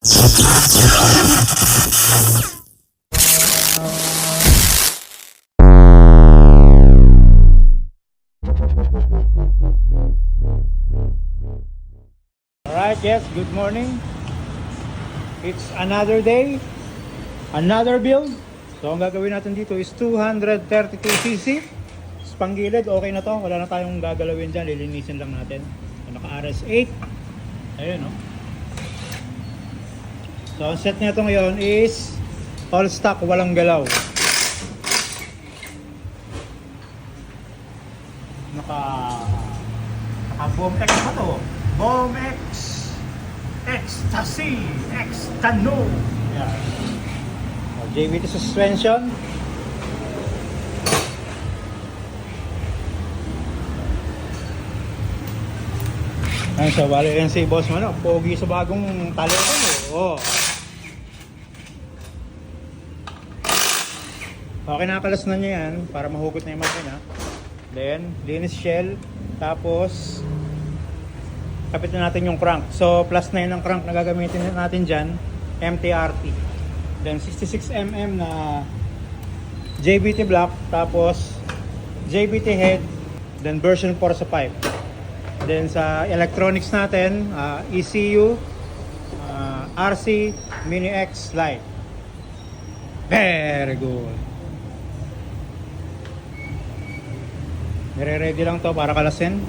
Alright, yes, good morning. It's another day, another build. So ang gagawin natin dito is 232cc. Panggilid, okay na to. Wala na tayong gagalawin dyan. Lilinisin lang natin. Naka RS8. Ayun, no? So ang set nito ngayon is all stock, walang galaw. Naka Bombex pa to. Bombex Ecstasy Extano. Yeah. JBT suspension. Ay, so bali yan si boss mo, no? Pogi sa bagong talon mo. Oh. Okay, nakalas na niya yan para mahugot na yung makina. Then, linis shell. Tapos, kapit na natin yung crank. So, plus 9 ang crank na gagamitin natin dyan. MTRT. Then, 66mm na JBT block. Tapos, JBT head. Then, version 4 sa pipe. Then, sa electronics natin, ECU, RC, Mini X light. Very good. Nire-ready lang to para kalasin.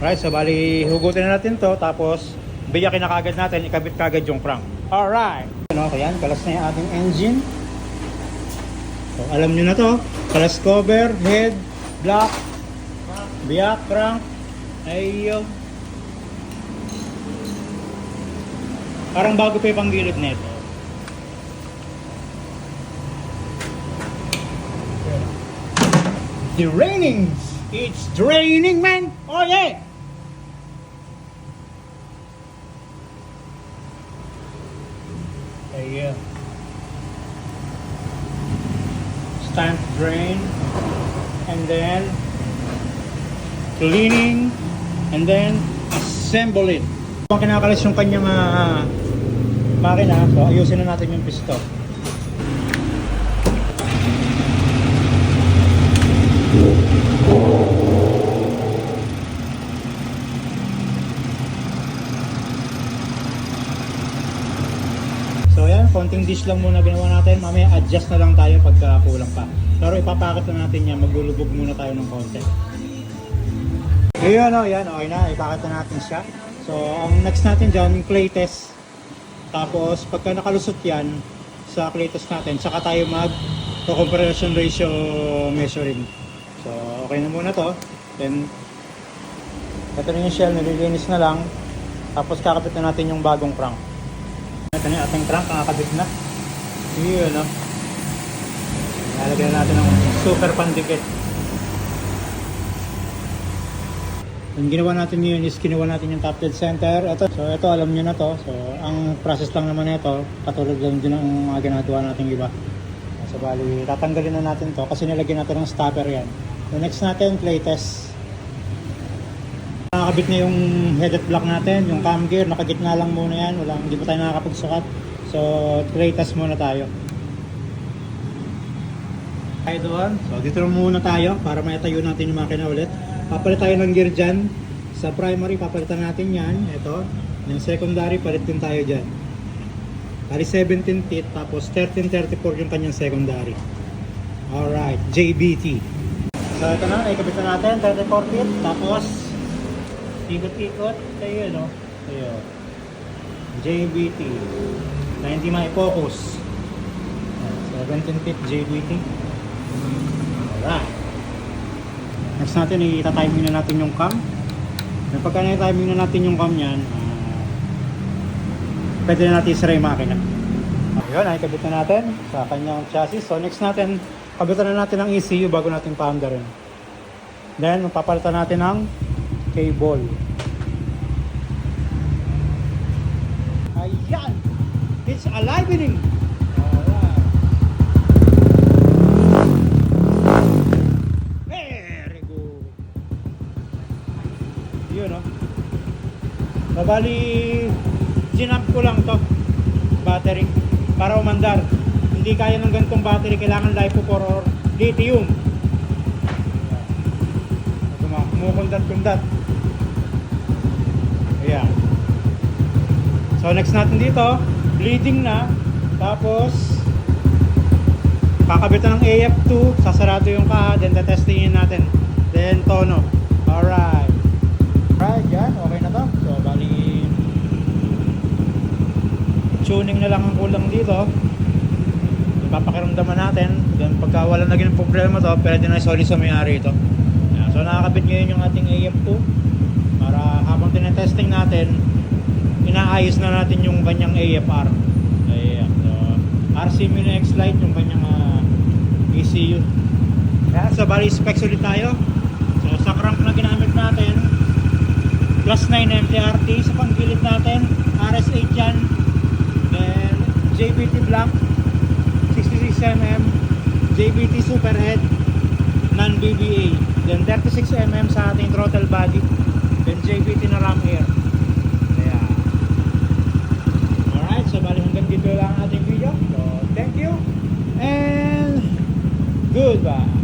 Right, so bali hugutin na natin to, tapos biyakin na kagad natin, ikabit kagad yung crank. Alright. Okay, yan, kalas na yung ating engine. So alam nyo na to, kalas cover, head, block, biyak, crank. Ayun. Parang bago pa yung panggilid nito. Draining! It's draining, man! Oh yeah! Ayun. It's time to drain. And then cleaning. And then assemble it. Kung kinakalas yung kanyang makina, so ayusin na natin yung piston. So ayan, konting dish lang muna ginawa natin. Mamaya adjust na lang tayo pagka kulang pa. Pero ipapakit na natin yan, maglulubog muna tayo ng konti. Ayun, yan, okay na, ipakit na natin siya. So ang next natin dyan, yung clay test. Tapos pagka nakalusot yan sa clay test natin, saka tayo mag compression ratio measuring. So okay na muna to. Then ito na yung shell, nililinis na lang. Tapos kakabit na natin yung bagong crank. Ito na yung ating crank, kakabit na. Yun, no? Nalagyan na natin ng super pandikit. Yung ginawa natin ngayon is ginawa natin yung top dead center. So ito alam nyo na to. So ang process lang naman ito, katulad lang din ng mga ginagawa natin iba. So bali, tatanggalin na natin to kasi nilagyan natin ng stopper yan. So next natin, play test. Nakakabit na yung headed block natin, yung cam gear, nakagitna lang muna yan. Hindi pa tayo nakakapagsukat. So play test muna tayo. Tayo doon. So dito muna tayo para maitayo natin yung makina ulit. Papalit tayo ng gear dyan. Sa primary, papalitan natin yan. Ito. Yung secondary, palit din tayo dyan. Bali 17 teeth, tapos 1334 yung kanyang secondary. Alright, JBT. So ito na, ikabit na natin, 34 teeth, tapos ikot-ikot. Ayun, no? Ayun. JBT. Na hindi mai-focus. 17 teeth JBT. Alright. Next natin, ita-timing na natin yung cam. Pagka na-timing na natin yung cam yan, pwede na natin isara yung makina. Ayun, nakikabit na natin sa kanyang chassis. So next natin, kabitan na natin ang ECU bago natin paandarin. Then, papalitan natin ang cable. Ayan! It's alivening! Alright. Very good! Yun, no? Babali, ko lang to battery para umandar. Hindi kaya ng ganitong battery, kailangan LiPo4 or lithium. Kumukundat-kundat. Ayan. So next natin dito, bleeding na. Tapos kakabitan ng AF2, sasarado yung kaha, then tetestingin natin. Then tono. Alright. Alright, yan. Okay na to. So bali tuning na lang ang kulang dito. Ipapakiramdaman natin. Then pagka wala naging problema to, pwede na solid sa may-ari ito. Yan. So nakakabit ngayon yung ating AF2 para habang tinetesting natin, inaayos na natin yung kanyang AFR. Ayan. So RC Mini X Lite yung kanyang ECU. Yan. So bali specs ulit tayo. So sa crank na ginamit natin, plus 9 MTRT. Sa panggilid natin, RS8 yan. Then JBT Black 66mm, JBT Superhead non-BBA. Then 36mm sa ating throttle body. Then JBT na ram air. Ayan. Alright, so bali hanggang dito lang ang ating video. So thank you and goodbye.